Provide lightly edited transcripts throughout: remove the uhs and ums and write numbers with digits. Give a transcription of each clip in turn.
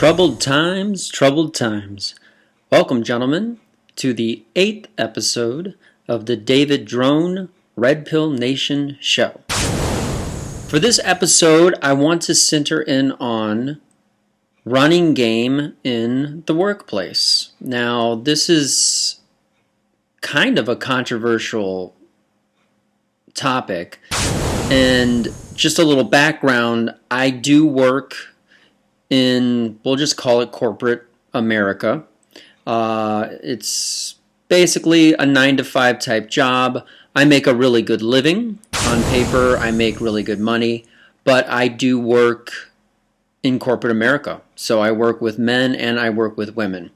Troubled times, troubled times. Welcome, gentlemen, to the 8th episode of the David Red Pill Nation show. For this episode, I want to center in on running game in the workplace. Now, this is kind of a controversial topic, and just a little background, I do work in, we'll just call it corporate America. It's basically a 9-to-5 type job. I make a really good living. On paper, I make really good money, but I do work in corporate America. So I work with men and I work with women.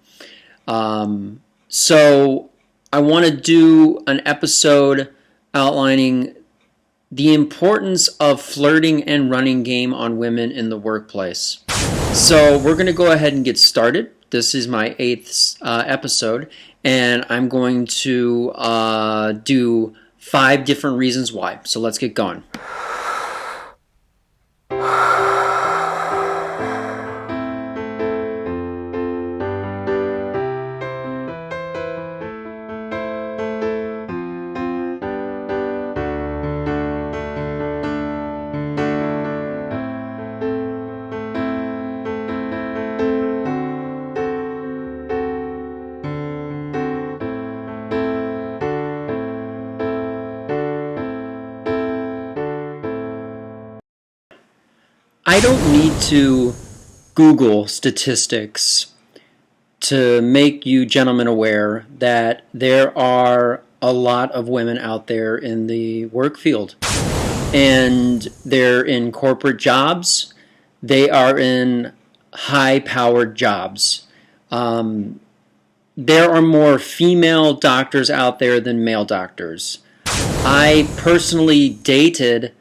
So I want to do an episode outlining the importance of flirting and running game on women in the workplace. So we're going to go ahead and get started. This is my 8th episode, and I'm going to do 5 different reasons why. So let's get going. I don't need to Google statistics to make you gentlemen aware that there are a lot of women out there in the work field. And they're in corporate jobs. They are in high-powered jobs. There are more female doctors out there than male doctors. I personally dated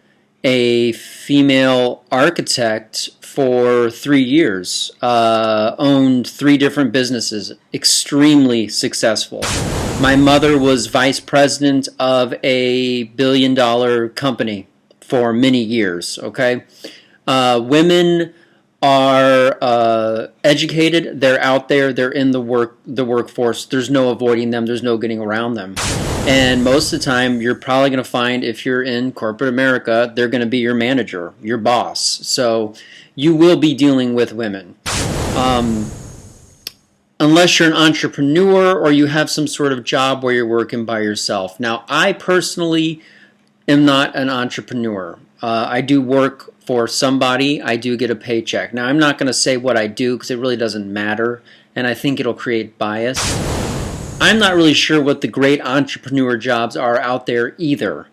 a female architect for 3 years, owned 3 different businesses, extremely successful. My mother was vice president of a billion-dollar company for many years, okay? Women are educated, they're out there, they're in the workforce, there's no avoiding them, there's no getting around them. And most of the time, you're probably going to find, if you're in corporate America, they're going to be your manager, your boss. So you will be dealing with women. Unless you're an entrepreneur or you have some sort of job where you're working by yourself. Now, I personally am not an entrepreneur. I do work for somebody. I do get a paycheck. Now, I'm not going to say what I do because it really doesn't matter, and I think it'll create bias. I'm not really sure what the great entrepreneur jobs are out there either.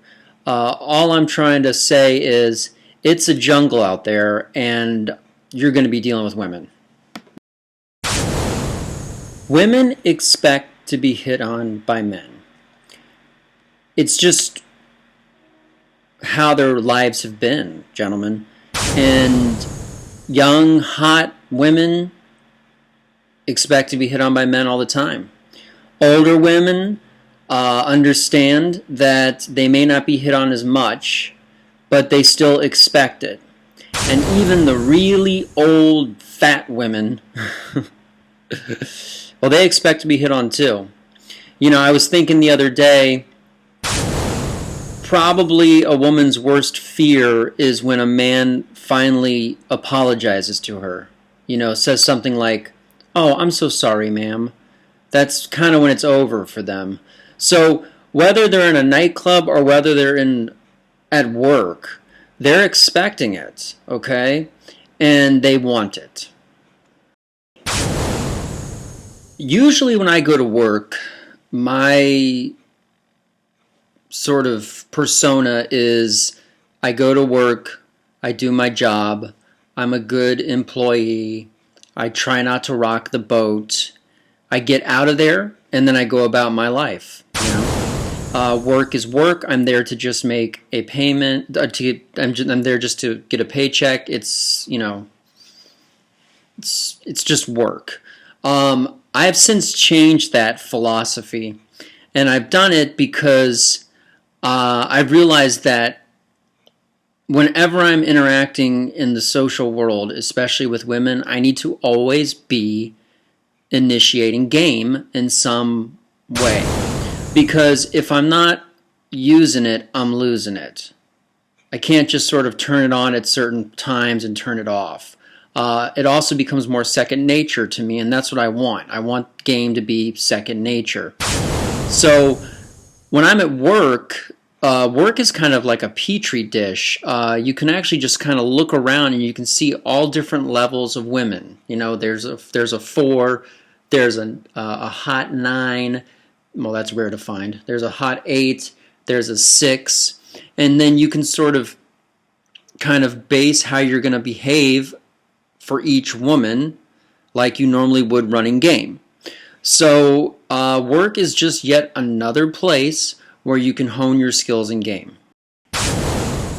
All I'm trying to say is it's a jungle out there, and you're going to be dealing with women. Women expect to be hit on by men. It's just how their lives have been, gentlemen. And young, hot women expect to be hit on by men all the time. Older women understand that they may not be hit on as much, but they still expect it. And even the really old, fat women, well, they expect to be hit on too. You know, I was thinking the other day, probably a woman's worst fear is when a man finally apologizes to her. You know, says something like, "Oh, I'm so sorry, ma'am." That's kind of when it's over for them. So whether they're in a nightclub or whether they're at work, they're expecting it, okay? And they want it. Usually when I go to work, my sort of persona is I go to work, I do my job, I'm a good employee, I try not to rock the boat, I get out of there, and then I go about my life. You know, work is work. I'm there to just make a payment. I'm there just to get a paycheck. It's, you know, it's just work. I have since changed that philosophy, and I've done it because I've realized that whenever I'm interacting in the social world, especially with women, I need to always be initiating game in some way. Because if I'm not using it, I'm losing it. I can't just sort of turn it on at certain times and turn it off. It also becomes more second nature to me, and that's what I want. I want game to be second nature. So when I'm at work, work is kind of like a petri dish. You can actually just kind of look around and you can see all different levels of women. You know, there's a 4, there's a hot 9. Well, that's rare to find. There's a hot 8, there's a 6, and then you can sort of kind of base how you're going to behave for each woman like you normally would running game. So work is just yet another place where you can hone your skills in game.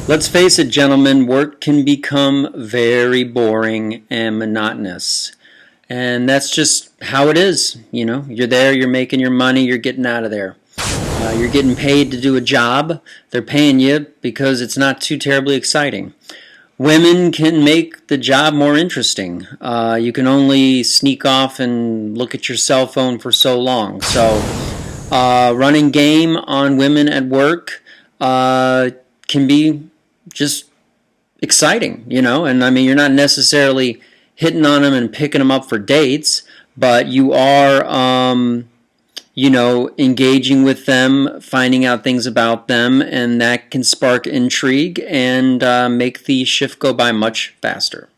Let's face it, gentlemen, work can become very boring and monotonous. And that's just how it is. You know, you're there, you're making your money, you're getting out of there. You're getting paid to do a job. They're paying you because it's not too terribly exciting. Women can make the job more interesting. You can only sneak off and look at your cell phone for so long. So running game on women at work can be just exciting, you know. And I mean, you're not necessarily hitting on them and picking them up for dates, but you are, you know, engaging with them, finding out things about them, and that can spark intrigue and make the shift go by much faster.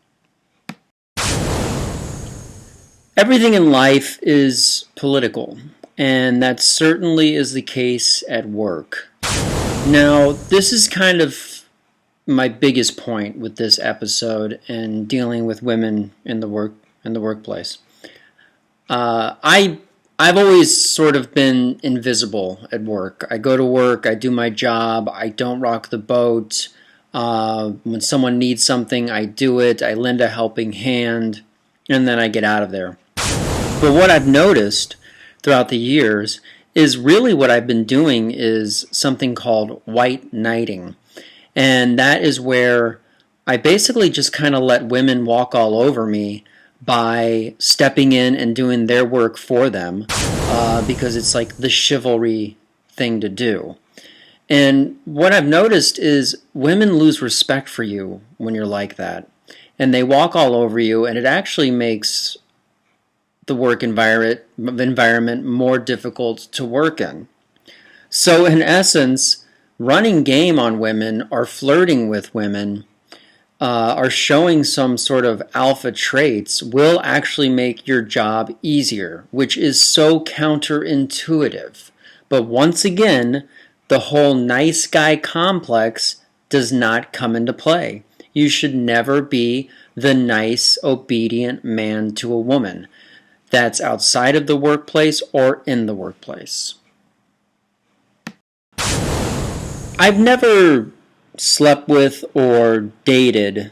Everything in life is political, and that certainly is the case at work. Now, this is kind of my biggest point with this episode and dealing with women in the workplace. I've always sort of been invisible at work. I go to work, I do my job, I don't rock the boat. When someone needs something, I do it, I lend a helping hand, and then I get out of there. But what I've noticed throughout the years is really what I've been doing is something called white knighting. And that is where I basically just kind of let women walk all over me by stepping in and doing their work for them because it's like the chivalry thing to do. And what I've noticed is women lose respect for you when you're like that. And they walk all over you, and it actually makes the work environment more difficult to work in. So in essence, running game on women or flirting with women or showing some sort of alpha traits will actually make your job easier, which is so counterintuitive. But once again, the whole nice guy complex does not come into play. You should never be the nice, obedient man to a woman. That's outside of the workplace or in the workplace. I've never slept with or dated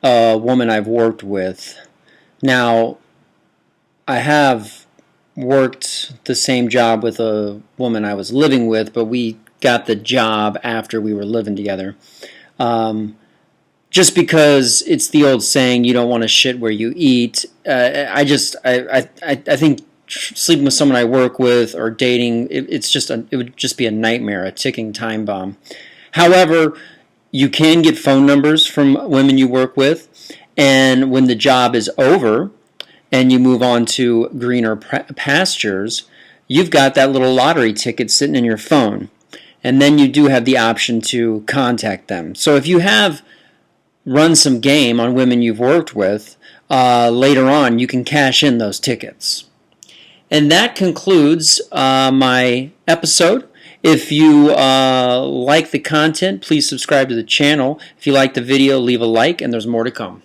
a woman I've worked with. Now, I have worked the same job with a woman I was living with, but we got the job after we were living together. Just because it's the old saying, you don't want to shit where you eat. I think sleeping with someone I work with or dating, it would just be a nightmare, a ticking time bomb. However, you can get phone numbers from women you work with, and when the job is over and you move on to greener pastures, you've got that little lottery ticket sitting in your phone, and then you do have the option to contact them. So if you have run some game on women you've worked with, later on you can cash in those tickets. And that concludes my episode. If you like the content, please subscribe to the channel. If you like the video, leave a like, and there's more to come.